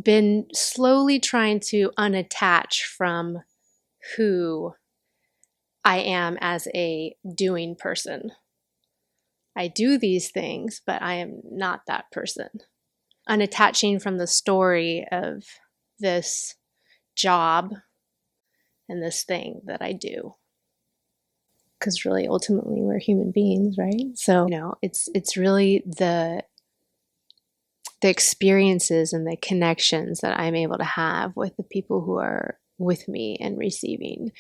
been slowly trying to unattach from who I am as a doing person. I do these things, but I am not that person. Unattaching from the story of this job and this thing that I do. Because really, ultimately, we're human beings, right? So, it's really the experiences and the connections that I'm able to have with the people who are with me and receiving.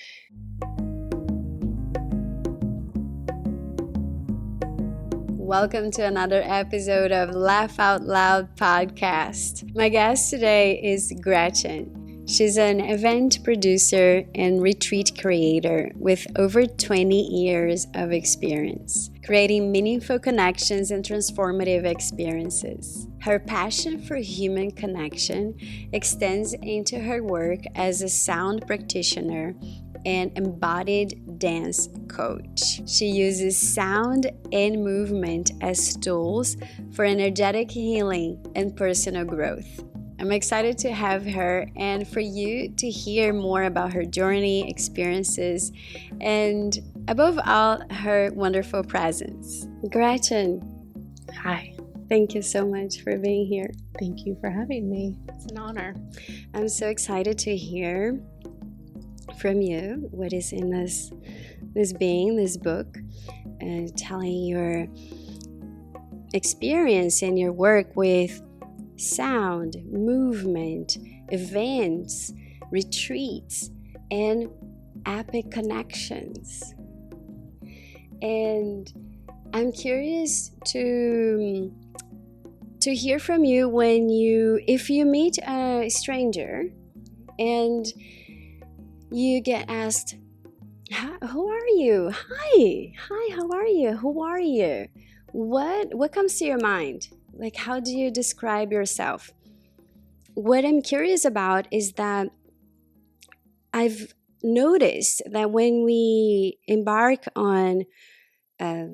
Welcome to another episode of Laugh Out Loud podcast. My guest today is Gretchen. She's an event producer and retreat creator with over 20 years of experience, creating meaningful connections and transformative experiences. Her passion for human connection extends into her work as a sound practitioner and embodied dance coach. She uses sound and movement as tools for energetic healing and personal growth. I'm excited to have her and for you to hear more about her journey, experiences, and above all, her wonderful presence. Gretchen. Hi. Thank you so much for being here. Thank you for having me. It's an honor. I'm so excited to hear from you what is in this book, telling your experience and your work with sound, movement, events, retreats, and epic connections. And I'm curious to hear from you if you meet a stranger and you get asked, who are you? Hi, how are you? Who are you? What comes to your mind? Like, how do you describe yourself? What I'm curious about is that I've noticed that when we embark on a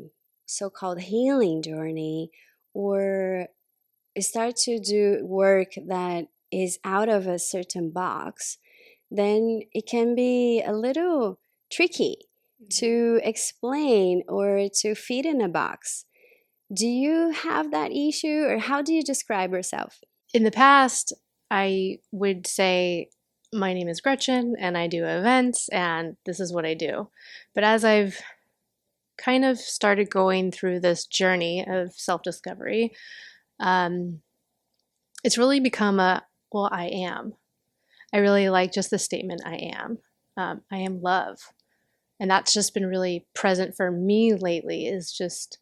so-called healing journey or start to do work that is out of a certain box, then it can be a little tricky to explain or to fit in a box. Do you have that issue, or how do you describe yourself? In the past, I would say, my name is Gretchen and I do events and this is what I do. But as I've kind of started going through this journey of self-discovery, it's really become I am. I really like just the statement, I am. I am love. And that's just been really present for me lately, is just,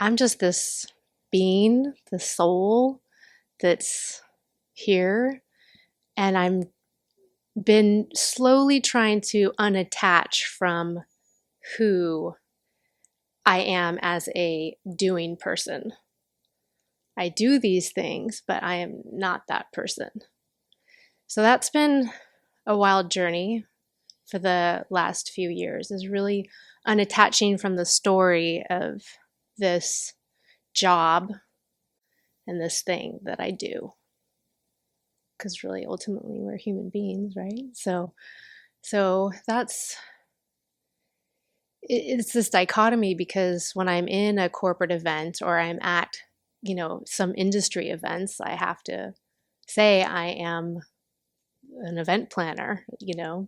I'm just this being, the soul that's here. And I'm been slowly trying to unattach from who I am as a doing person. I do these things, but I am not that person. So that's been a wild journey for the last few years, is really unattaching from the story of this job and this thing that I do. Because really, ultimately, we're human beings, right? So it's this dichotomy, because when I'm in a corporate event or I'm at, some industry events, I have to say I am an event planner,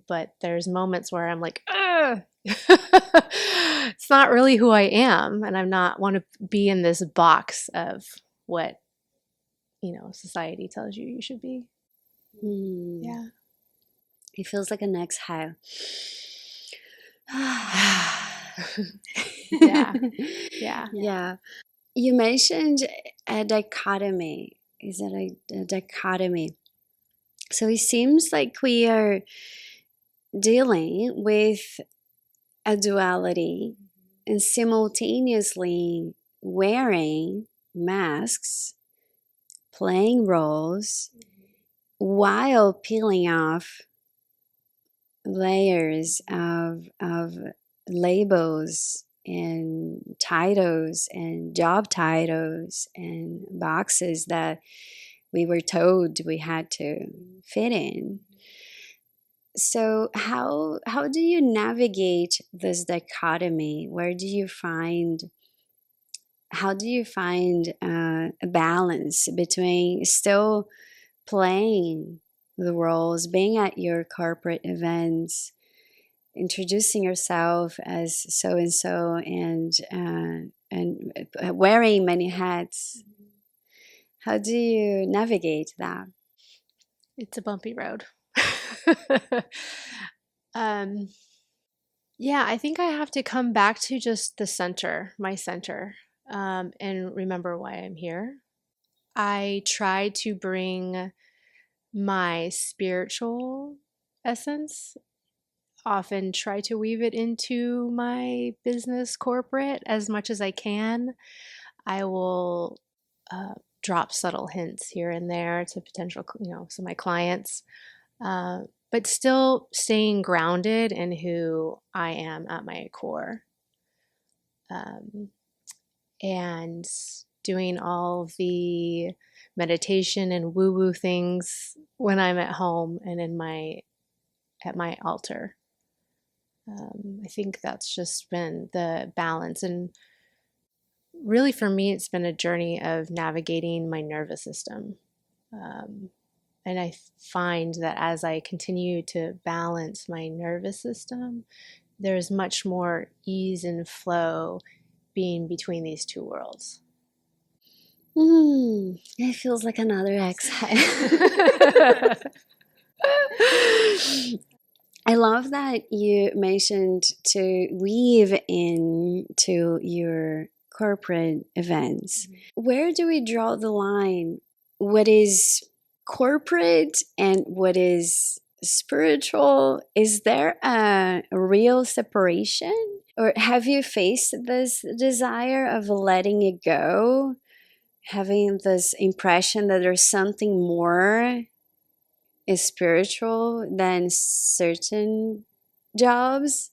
but there's moments where I'm like, ugh, it's not really who I am. And I'm not want to be in this box of what, society tells you should be. Yeah. It feels like an exhale. Yeah. You mentioned a dichotomy. Is it a dichotomy? So it seems like we are dealing with a duality and simultaneously wearing masks, playing roles, while peeling off layers of labels and titles and job titles and boxes that we were told we had to fit in. So how do you navigate this dichotomy? Where do you find how do you find a balance between still playing the roles, being at your corporate events, introducing yourself as so and so, and wearing many hats? How do you navigate that? It's a bumpy road. um, yeah, I think I have to come back to just the center, my center, and remember why I'm here. I try to bring my spiritual essence, often try to weave it into my business corporate as much as I can. I will uh, drop subtle hints here and there to potential, some of my clients, but still staying grounded in who I am at my core, and doing all the meditation and woo-woo things when I'm at home and at my altar. I think that's just been the balance. And really, for me, it's been a journey of navigating my nervous system. And I find that as I continue to balance my nervous system, there's much more ease and flow being between these two worlds. It feels like another exhale. I love that you mentioned to weave into your corporate events. Where do we draw the line? What is corporate and what is spiritual? Is there a real separation? Or have you faced this desire of letting it go? Having this impression that there's something more is spiritual than certain jobs?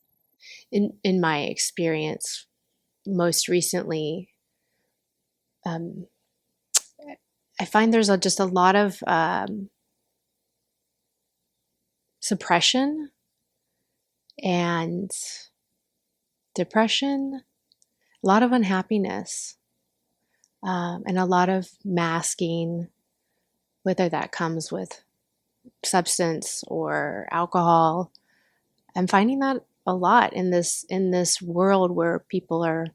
In my experience, most recently, I find there's just a lot of suppression and depression, a lot of unhappiness, and a lot of masking, whether that comes with substance or alcohol. I'm finding that a lot in this world where people are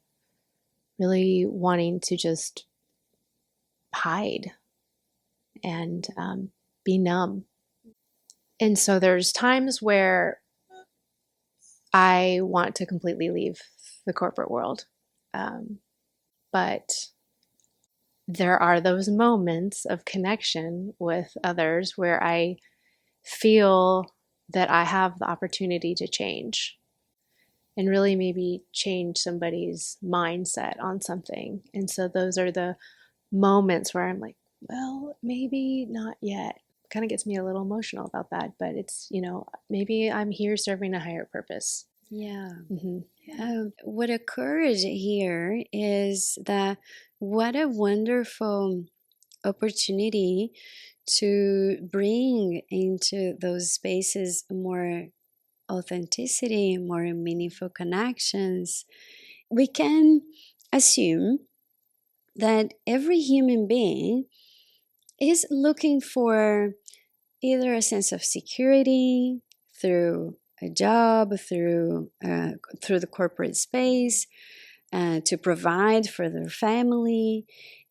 really wanting to just hide and be numb. And so there's times where I want to completely leave the corporate world. But there are those moments of connection with others where I feel that I have the opportunity to change and really maybe change somebody's mindset on something. And so those are the moments where I'm like, well, maybe not yet. Kind of gets me a little emotional about that, but it's, maybe I'm here serving a higher purpose. Yeah. Mm-hmm. What occurred here is that what a wonderful opportunity to bring into those spaces more authenticity, more meaningful connections. We can assume that every human being is looking for either a sense of security through a job, through the corporate space, to provide for their family,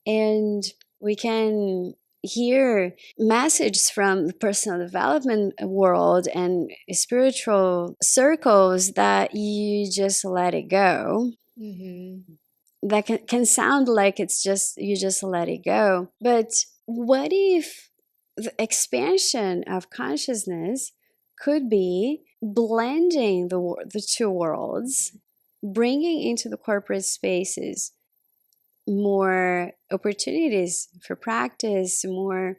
and we can hear messages from the personal development world and spiritual circles that you just let it go. Mm-hmm. That can sound like it's just you just let it go, but what if the expansion of consciousness could be blending the two worlds, bringing into the corporate spaces more opportunities for practice, more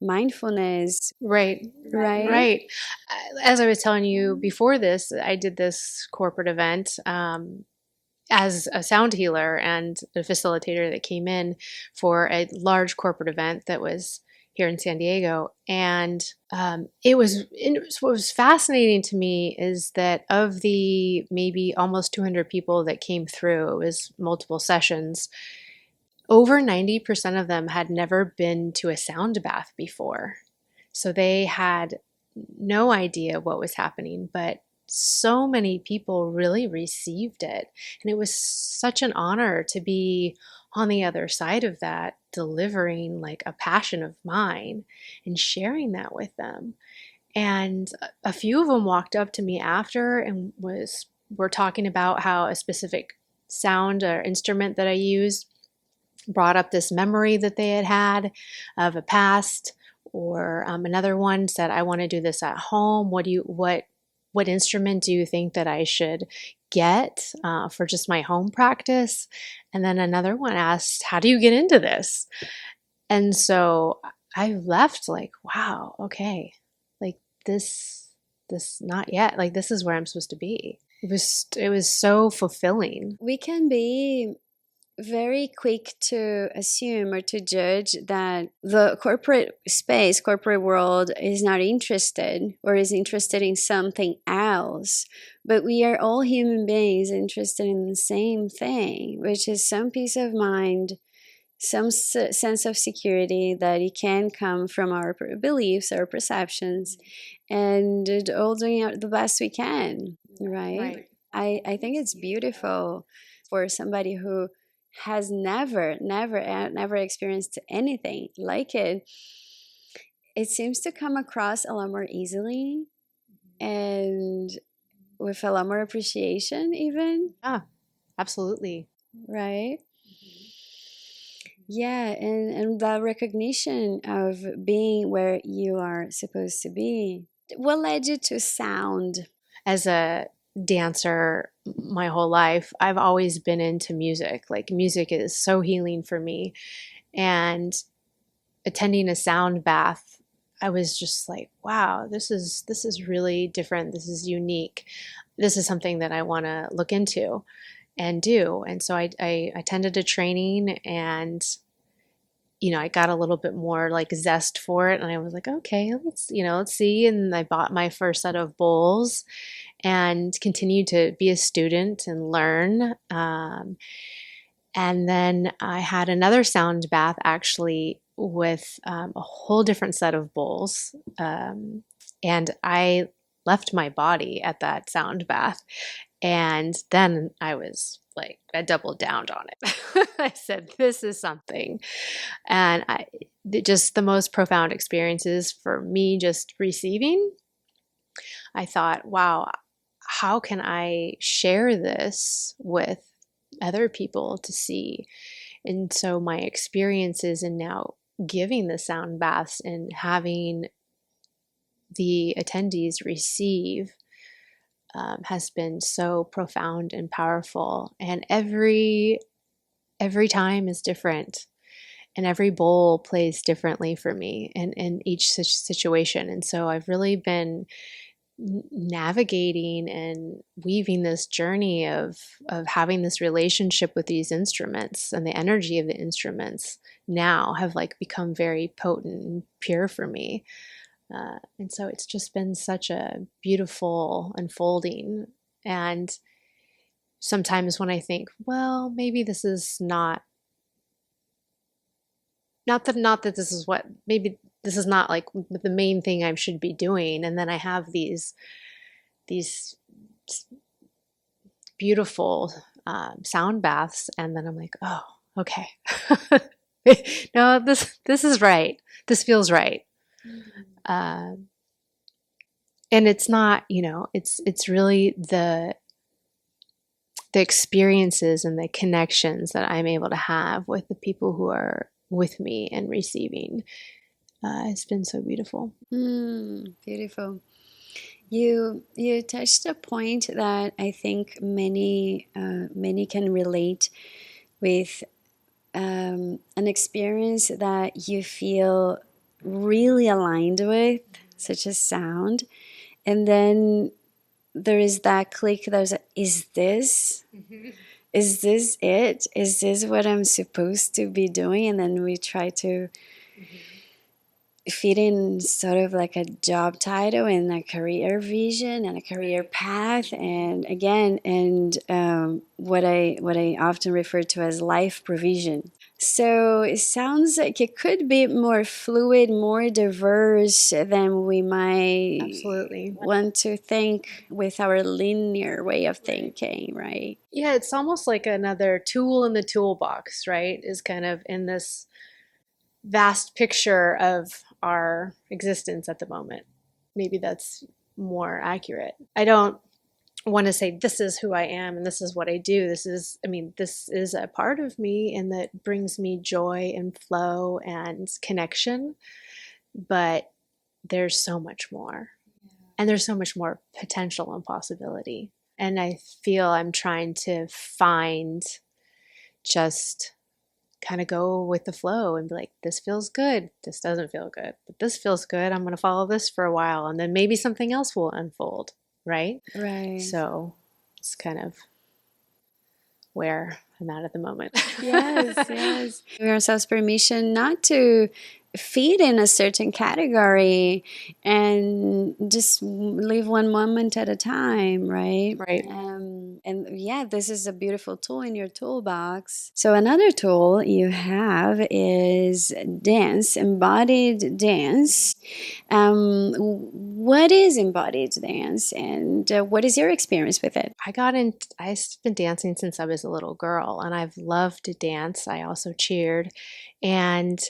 mindfulness. Right. Right. As I was telling you before this, I did this corporate event as a sound healer and a facilitator that came in for a large corporate event that was, here in San Diego. And what was fascinating to me is that of the maybe almost 200 people that came through, it was multiple sessions, over 90% of them had never been to a sound bath before. So they had no idea what was happening, but so many people really received it. And it was such an honor to be on the other side of that, delivering like a passion of mine and sharing that with them. And a few of them walked up to me after and were talking about how a specific sound or instrument that I use brought up this memory that they had had of a past, or another one said, I want to do this at home. What instrument do you think that I should get for just my home practice? And then another one asked, how do you get into this? And so I left like, wow, okay, like this not yet, like this is where I'm supposed to be. It was so fulfilling. We can be very quick to assume or to judge that the corporate world is not interested or is interested in something else. But we are all human beings interested in the same thing, which is some peace of mind, some sense of security that it can come from our beliefs, our perceptions, and all doing the best we can, right? I think it's beautiful for somebody who has never experienced anything like it. It seems to come across a lot more easily and with a lot more appreciation even. Yeah, absolutely. Right? Yeah, and the recognition of being where you are supposed to be. What led you to sound? As a dancer my whole life, I've always been into music. Like music is so healing for me. And attending a sound bath, I was just like, wow, this is really different. This is unique. This is something that I want to look into and do. And so I attended a training, and I got a little bit more like zest for it, and I was like, okay, let's see. And I bought my first set of bowls and continued to be a student and learn. And then I had another sound bath actually with a whole different set of bowls. And I left my body at that sound bath. And then I was like, I doubled down on it. I said, this is something. And just the most profound experiences for me, just receiving. I thought, wow, how can I share this with other people to see? And so my experiences in now giving the sound baths and having the attendees receive has been so profound and powerful. And every time is different, and every bowl plays differently for me in each situation. And so I've really been navigating and weaving this journey of having this relationship with these instruments, and the energy of the instruments now have like become very potent and pure for me. And so it's just been such a beautiful unfolding. And sometimes when I think, well, maybe this is not that this is what, maybe this is not like the main thing I should be doing, and then I have these beautiful sound baths, and then I'm like, oh, okay. No, this is right. This feels right. And it's not, it's really the experiences and the connections that I'm able to have with the people who are with me and receiving. It's been so beautiful. Beautiful. You touched a point that I think many can relate with, an experience that you feel really aligned with, such as sound, and then there is that click. Is this it? Is this what I'm supposed to be doing? And then we try to fitting sort of like a job title and a career vision and a career path, and again, and what I often refer to as life provision. So it sounds like it could be more fluid, more diverse than we might Absolutely. want to think with our linear way of thinking, right? Yeah, it's almost like another tool in the toolbox, right? Is kind of in this vast picture of our existence at the moment. Maybe that's more accurate. I don't want to say this is who I am and this is what I do. This is a part of me and that brings me joy and flow and connection, but there's so much more. And there's so much more potential and possibility. And I feel I'm trying to find just kind of go with the flow and be like, this feels good. This doesn't feel good, but this feels good. I'm going to follow this for a while and then maybe something else will unfold. Right. Right. So it's kind of where I'm at the moment. Yes, yes. Give ourselves permission not to fit in a certain category and just live one moment at a time, right? Right. And yeah, this is a beautiful tool in your toolbox. So another tool you have is dance, embodied dance. What is embodied dance, and what is your experience with it? I've been dancing since I was a little girl and I've loved to dance. I also cheered and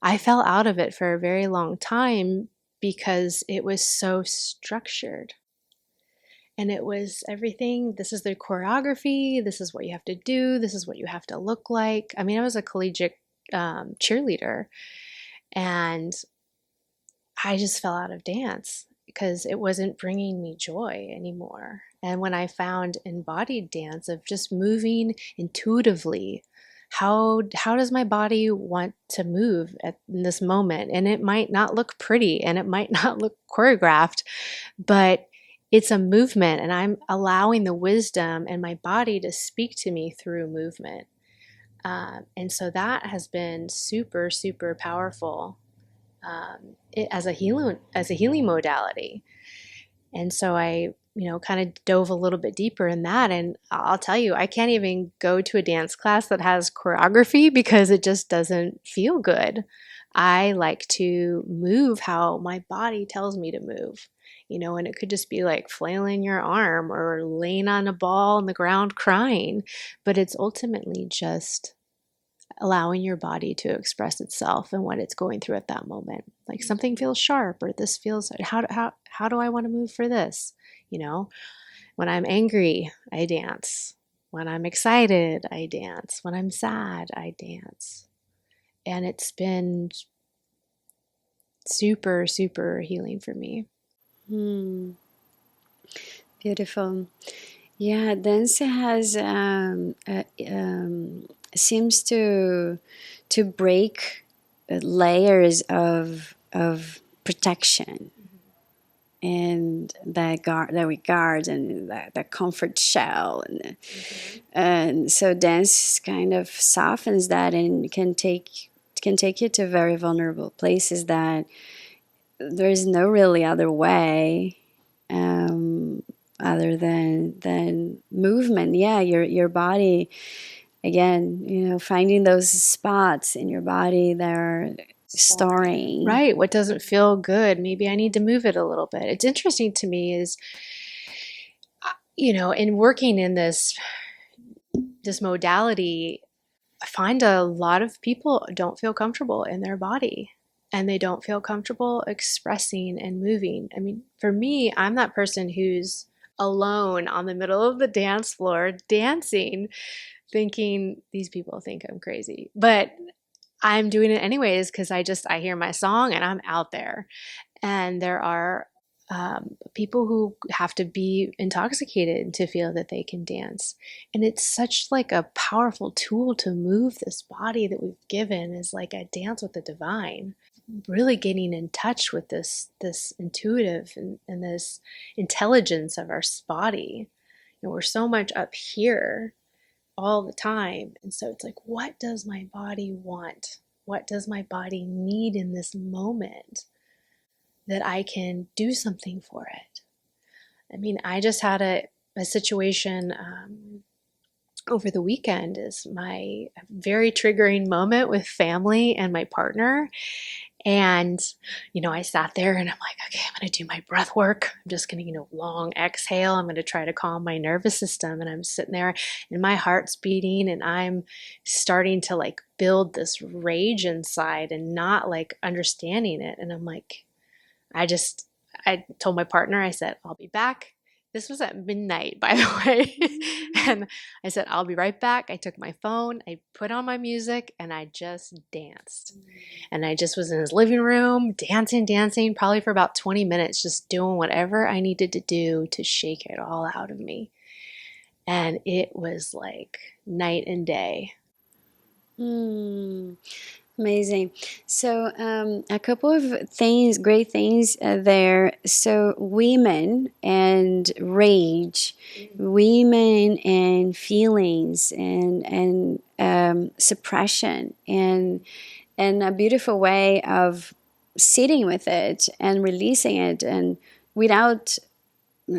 I fell out of it for a very long time because it was so structured. And it was everything. This is the choreography. This is what you have to do. This is what you have to look like. I mean, I was a collegiate cheerleader and I just fell out of dance because it wasn't bringing me joy anymore. And when I found embodied dance of just moving intuitively, how does my body want to move in this moment? And it might not look pretty and it might not look choreographed, but it's a movement and I'm allowing the wisdom and my body to speak to me through movement. And so that has been super, super powerful as a healing modality. And so I, kind of dove a little bit deeper in that. And I'll tell you, I can't even go to a dance class that has choreography because it just doesn't feel good. I like to move how my body tells me to move. And it could just be like flailing your arm or laying on a ball on the ground crying, but it's ultimately just allowing your body to express itself and what it's going through at that moment. Like something feels sharp or this feels how do I want to move for this? You know, when I'm angry, I dance. When I'm excited, I dance. When I'm sad, I dance. And it's been super, super healing for me. Hmm. Beautiful. Yeah, dance has seems to break layers of protection and that we guard and that comfort shell and so dance kind of softens that and can take you to very vulnerable places that there is no really other way um, other than movement. Yeah, your body again. Finding those spots in your body that are storing. Right. What doesn't feel good? Maybe I need to move it a little bit. It's interesting to me is, in working in this modality, I find a lot of people don't feel comfortable in their body and they don't feel comfortable expressing and moving. I mean, for me, I'm that person who's alone on the middle of the dance floor dancing, thinking these people think I'm crazy. But I'm doing it anyways because I hear my song and I'm out there. And there are people who have to be intoxicated to feel that they can dance. And it's such like a powerful tool to move this body that we've given is like a dance with the divine. Really getting in touch with this intuitive and this intelligence of our body. We're so much up here all the time. And so it's like, what does my body want? what does my body need in this moment that I can do something for it? I mean, I just had a situation over the weekend is my very triggering moment with family and my partner. And, I sat there and I'm like, okay, I'm going to do my breath work. I'm just going to, long exhale. I'm going to try to calm my nervous system. And I'm sitting there and my heart's beating and I'm starting to like build this rage inside and not like understanding it. And I'm like, I told my partner, I said, I'll be back. This was at midnight, by the way. And I said, I'll be right back. I took my phone, I put on my music, and I just danced. And I just was in his living room, dancing, probably for about 20 minutes, just doing whatever I needed to do to shake it all out of me. And it was like night and day. Amazing. So, a couple of things, great things there. So, women and rage, women and feelings, and suppression, and a beautiful way of sitting with it and releasing it, and without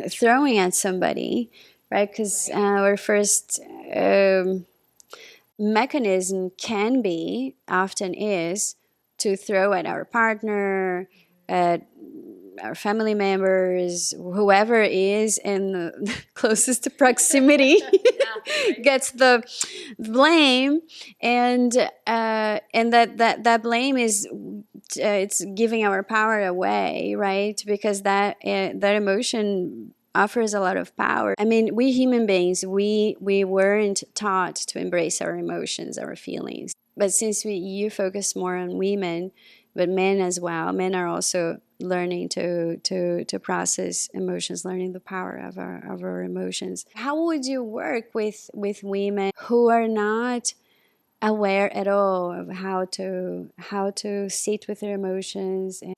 throwing at somebody, right? Because our first mechanism can be, often is, to throw at our partner, at our family members, whoever is in the closest to proximity gets the blame, and that blame is it's giving our power away, right? Because that emotion offers a lot of power. I mean, we human beings, we weren't taught to embrace our emotions, our feelings. But since you focus more on women, but men as well, men are also learning to process emotions, learning the power of our emotions. How would you work with women who are not aware at all of how to sit with their emotions? And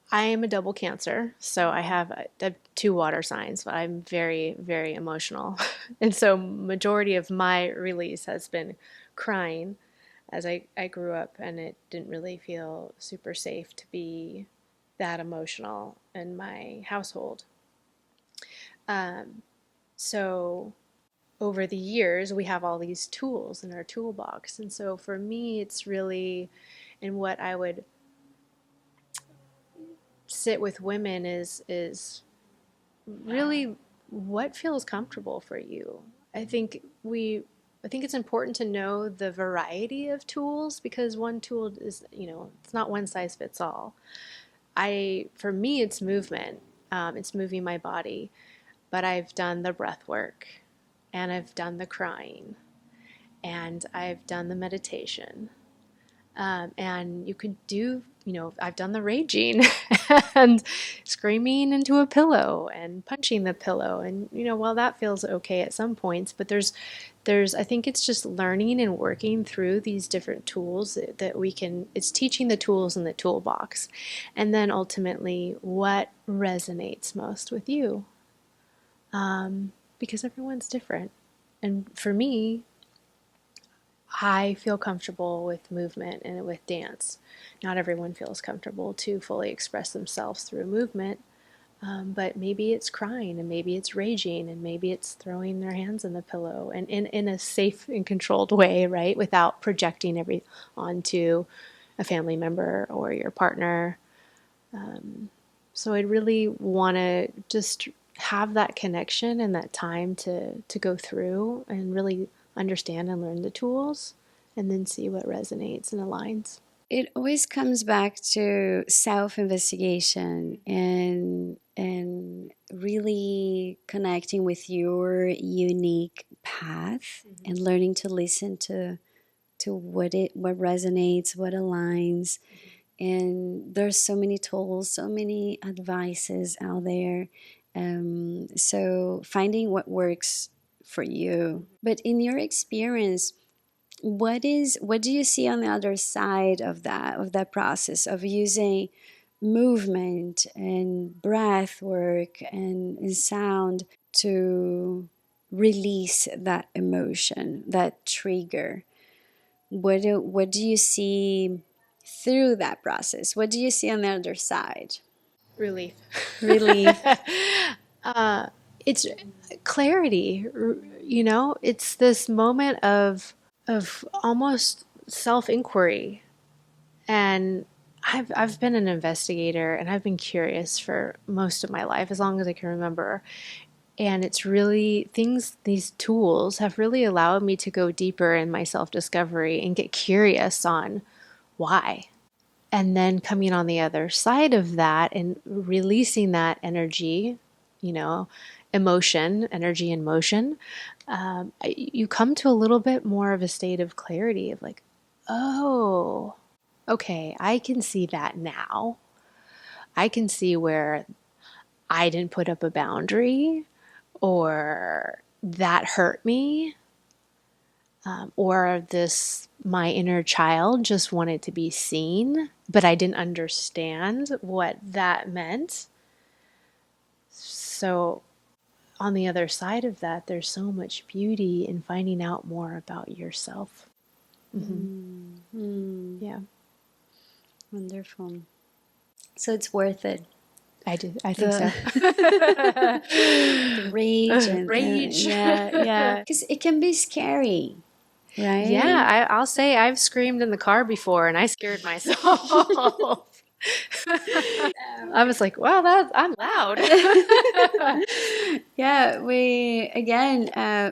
I am a double Cancer, so I have two water signs, but I'm very, very emotional. And so majority of my release has been crying as I grew up, and it didn't really feel super safe to be that emotional in my household. So over the years, we have all these tools in our toolbox. And so for me, it's really, and what I would sit with women is really what feels comfortable for you. I think I think it's important to know the variety of tools because one tool is, it's not one size fits all. For me, it's movement. It's moving my body, but I've done the breath work and I've done the crying and I've done the meditation. And you could do, I've done the raging and screaming into a pillow and punching the pillow. And, well, that feels okay at some points, but I think it's just learning and working through these different tools that we can, it's teaching the tools in the toolbox. And then ultimately, what resonates most with you? Because everyone's different. And for me, I feel comfortable with movement and with dance. Not everyone feels comfortable to fully express themselves through movement, but maybe it's crying and maybe it's raging and maybe it's throwing their hands in the pillow and in a safe and controlled way, right? Without projecting onto a family member or your partner. So I'd really want to just have that connection and that time to go through and really understand and learn the tools and then see what resonates and aligns. it always comes back to self-investigation and really connecting with your unique path, and learning to listen to what resonates, what aligns. And there's so many tools, so many advices out there. So finding what works for you. But in your experience, what do you see on the other side of that process of using movement and breath work and sound to release that emotion, that trigger? what do you see through that process? What do you see on the other side? Relief. Relief. It's clarity, it's this moment of almost self-inquiry. And I've been an investigator and I've been curious for most of my life, as long as I can remember. And it's really these tools have really allowed me to go deeper in my self-discovery and get curious on why. And then coming on the other side of that and releasing that energy, you know, energy in motion, you come to a little bit more of a state of clarity of like, oh, okay, I can see that now. I can see where I didn't put up a boundary, or that hurt me, or this, my inner child just wanted to be seen, but I didn't understand what that meant. So, on the other side of that, there's so much beauty in finding out more about yourself. Mm-hmm. Yeah. Wonderful. So it's worth it. I think so. The rage and Rage. yeah. Because it can be scary, right? Yeah, I'll say I've screamed in the car before and I scared myself. I was like, well, I'm loud. Yeah,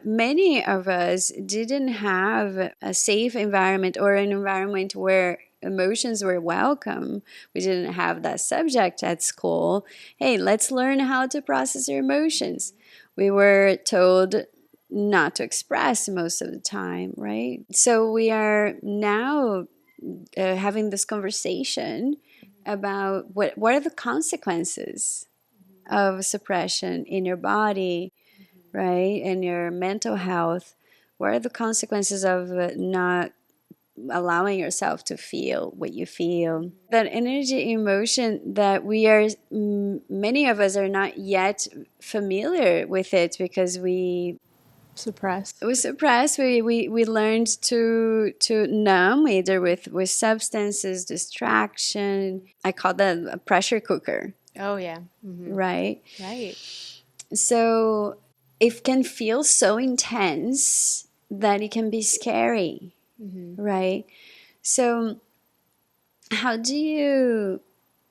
many of us didn't have a safe environment or an environment where emotions were welcome. We didn't have that subject at school. Hey, let's learn how to process your emotions. We were told not to express most of the time, right? So we are now having this conversation about what are the consequences of suppression in your body, right? And your mental health. What are the consequences of not allowing yourself to feel what you feel? That energy emotion that we are, many of us are not yet familiar with it because we suppress. We learned to numb either with substances, distraction. I call that a pressure cooker. Oh yeah. Mm-hmm. Right. Right. So it can feel so intense that it can be scary. Mm-hmm. Right. So how do you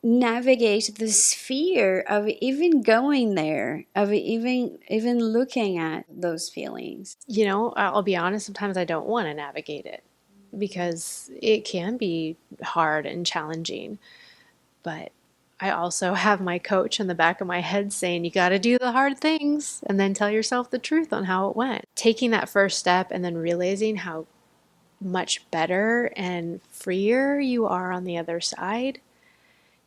navigate this fear of even going there, of even looking at those feelings? I'll be honest, sometimes I don't want to navigate it because it can be hard and challenging. But I also have my coach in the back of my head saying, you got to do the hard things and then tell yourself the truth on how it went. Taking that first step and then realizing how much better and freer you are on the other side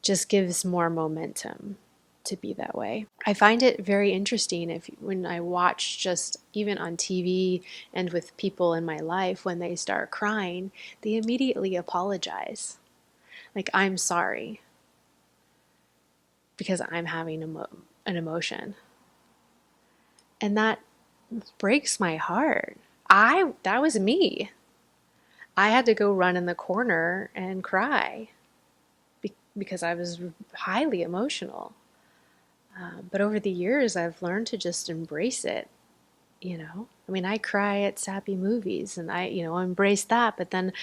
just gives more momentum to be that way. I find it very interesting when I watch, just even on TV and with people in my life, when they start crying, they immediately apologize. Like, I'm sorry because I'm having an emotion. And that breaks my heart. That was me. I had to go run in the corner and cry because I was highly emotional. But over the years, I've learned to just embrace it. I mean, I cry at sappy movies and I embrace that, but then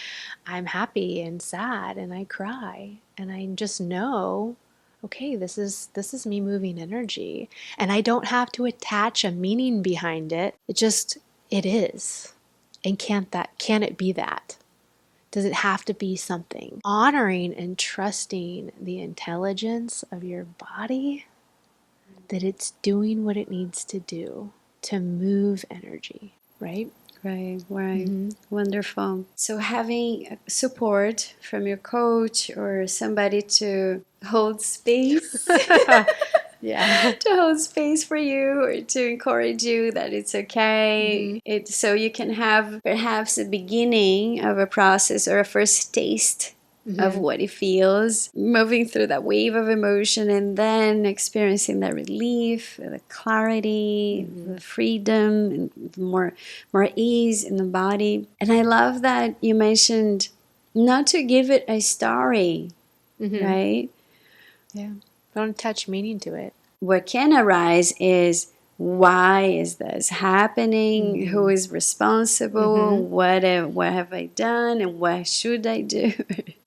I'm happy and sad and I cry and I just know, okay, this is me moving energy, and I don't have to attach a meaning behind it. It is. And can it be that? Does it have to be something? Honoring and trusting the intelligence of your body, that it's doing what it needs to do to move energy, right? Right. Mm-hmm. Wonderful. So having support from your coach or somebody to hold space. Yeah. To hold space for you or to encourage you that it's okay. Mm-hmm. So you can have perhaps a beginning of a process or a first taste of what it feels, moving through that wave of emotion, and then experiencing the relief, the clarity, the freedom, and more ease in the body. And I love that you mentioned not to give it a story, right? Yeah. Don't attach meaning to it. What can arise is, why is this happening? Who is responsible? What have I done, and what should I do?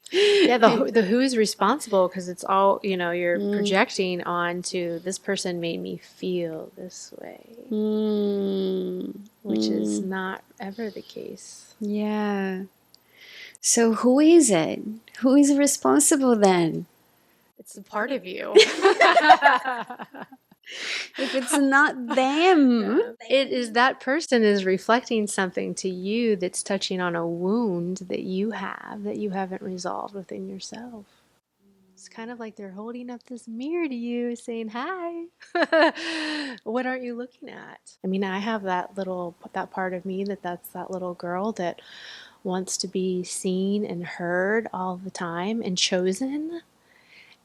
Yeah, the who's responsible, because it's all, you're projecting onto this person made me feel this way, which is not ever the case. Yeah. So who is it? Who is responsible then? It's a part of you. If it's not them. It is that person is reflecting something to you that's touching on a wound that you have that you haven't resolved within yourself. It's kind of like they're holding up this mirror to you saying, hi, what aren't you looking at? I mean, I have that part of me that's that little girl that wants to be seen and heard all the time and chosen.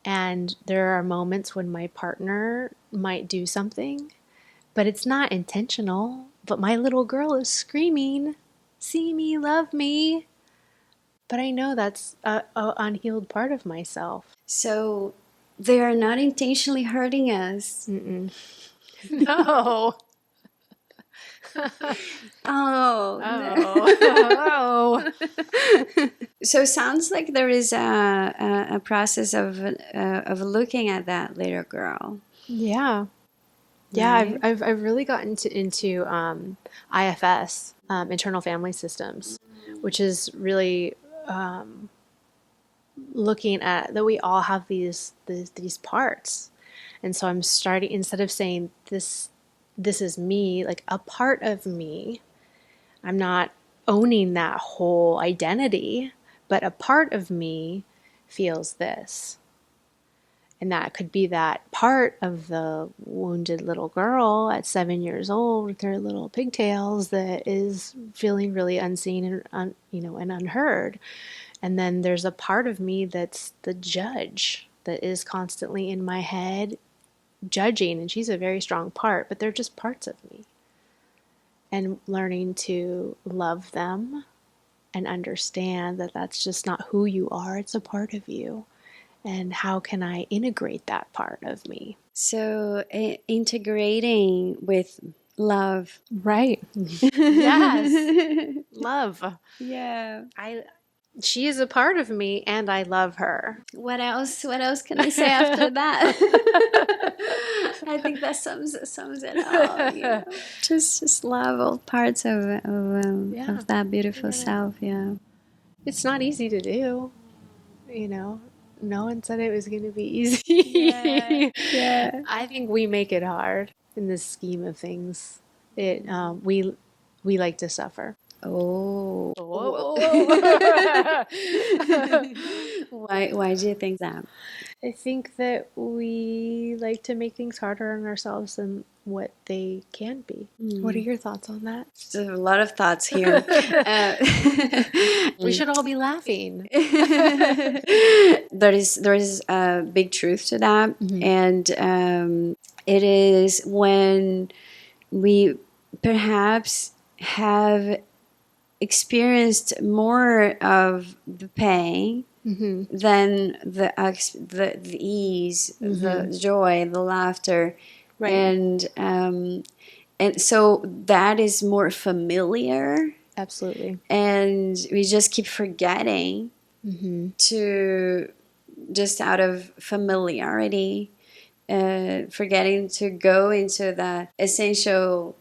And there are moments when my partner might do something, but it's not intentional. But my little girl is screaming, see me, love me. But I know that's a unhealed part of myself. So they are not intentionally hurting us. No. Oh. So it sounds like there is a process of looking at that little girl. Yeah. Yeah, Right? I've really gotten into IFS, internal family systems, which is really looking at that we all have these parts. And so I'm starting, instead of saying this is me, like a part of me, I'm not owning that whole identity, but a part of me feels this. And that could be that part of the wounded little girl at 7 years old with her little pigtails that is feeling really unseen and and unheard. And then there's a part of me that's the judge that is constantly in my head judging, and she's a very strong part, but they're just parts of me. And learning to love them and understand that that's just not who you are, it's a part of you. And how can I integrate that part of me? So integrating with love. Right. Yes. Love. Yeah. She is a part of me and I love her. What else can I say after that? I think that sums it all. Just love all parts of that beautiful self. Yeah. It's not easy to do, No one said it was going to be easy. Yeah. I think we make it hard in this scheme of things. We like to suffer. Oh. Why do you think that? I think that we like to make things harder on ourselves than what they can be. What are your thoughts on that? There's a lot of thoughts here. We should all be laughing. There is a big truth to that, and it is when we perhaps have experienced more of the pain than the ease, the joy, the laughter, Right. And so that is more familiar. Absolutely. And we just keep forgetting to, just out of familiarity, forgetting to go into the essential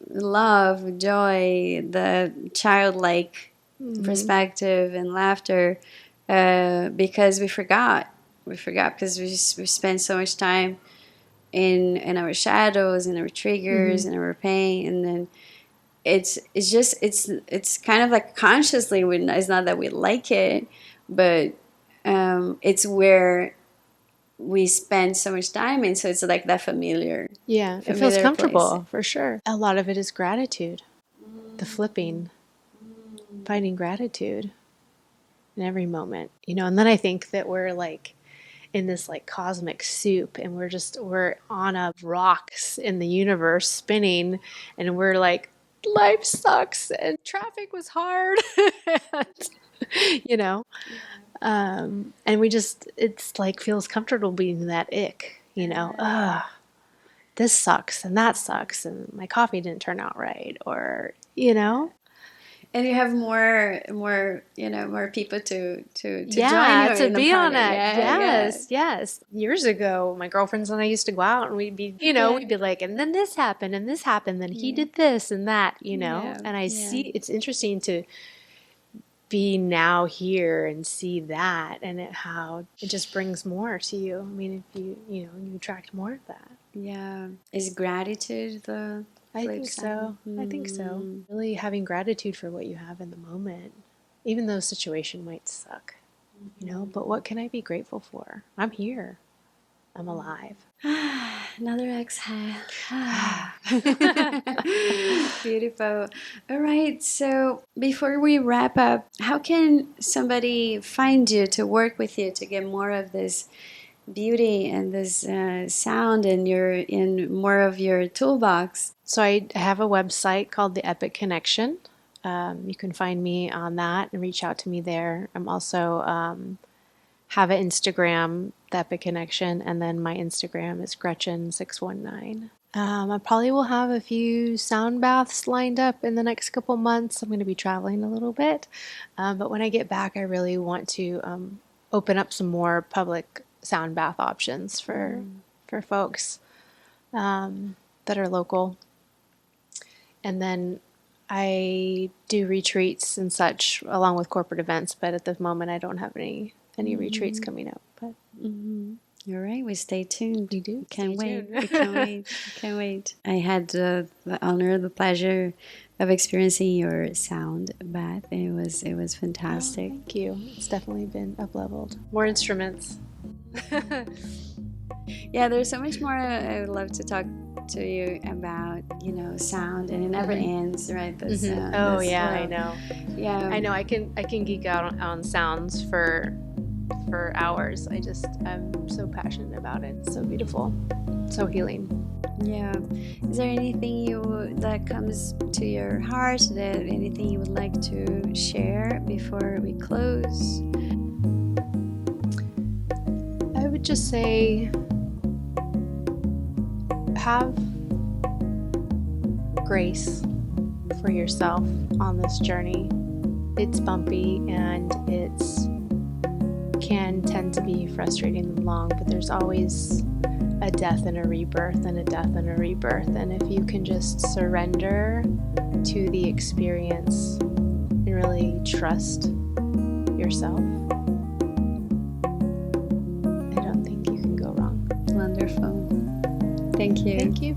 love, joy, the childlike perspective and laughter, because we forgot because we spend so much time in our shadows, in our triggers, in our pain, and then it's kind of like consciously, it's not that we like it, but it's where we spend so much time in, so it's like that familiar. Yeah, it feels comfortable, for sure. A lot of it is gratitude, the flipping, finding gratitude in every moment, you know. And then I think that we're like in this like cosmic soup, and we're on a rocks in the universe spinning, and we're like, life sucks and traffic was hard. And, you know, and we just, it's like feels comfortable being that ick, you know. This sucks and that sucks and my coffee didn't turn out right, or, you know. And you have more, more people to join Yeah, you to in the be on party. it. Yeah, Yes. Years ago, my girlfriends and I used to go out, and we'd be, you know, yeah, we'd be like, and then this happened and this happened, then he yeah, did this and that, you know. yeah, And I yeah, see, it's interesting to be now here and see that, and how it just brings more to you. I mean, if you attract more of that. yeah. Is gratitude the I flip think side? so. I think so. Really having gratitude for what you have in the moment, even though the situation might suck, you know, but what can I be grateful for? I'm here. I'm alive. Another exhale. Beautiful. All right. So before we wrap up, how can somebody find you to work with you to get more of this beauty and this sound in more of your toolbox? So I have a website called The Epic Connection. You can find me on that and reach out to me there. I'm also have an Instagram, The Epic Connection, and then my Instagram is Gretchen619. I probably will have a few sound baths lined up in the next couple months. I'm going to be traveling a little bit, but when I get back, I really want to open up some more public sound bath options for folks that are local. And then I do retreats and such along with corporate events, but at the moment I don't have any retreats coming up. But All right, we stay tuned. we do. Can't Stay wait. tuned. We can't wait. We can't wait. I had the honor, the pleasure of experiencing your sound bath. It was fantastic. Thank you. It's definitely been up leveled. More instruments. Yeah, there's so much more I would love to talk to you about, sound, and it never ends, right? Oh yeah, I know. Yeah, I know. I can geek out on sounds for hours. I'm so passionate about it. It's so beautiful, so healing. yeah. Is there anything that comes to your heart? Anything you would like to share before we close? I would just say, have grace for yourself on this journey. It's bumpy and it's can tend to be frustrating and long, but there's always a death and a rebirth and a death and a rebirth. And if you can just surrender to the experience and really trust yourself, I don't think you can go wrong. Wonderful. Thank you. Thank you.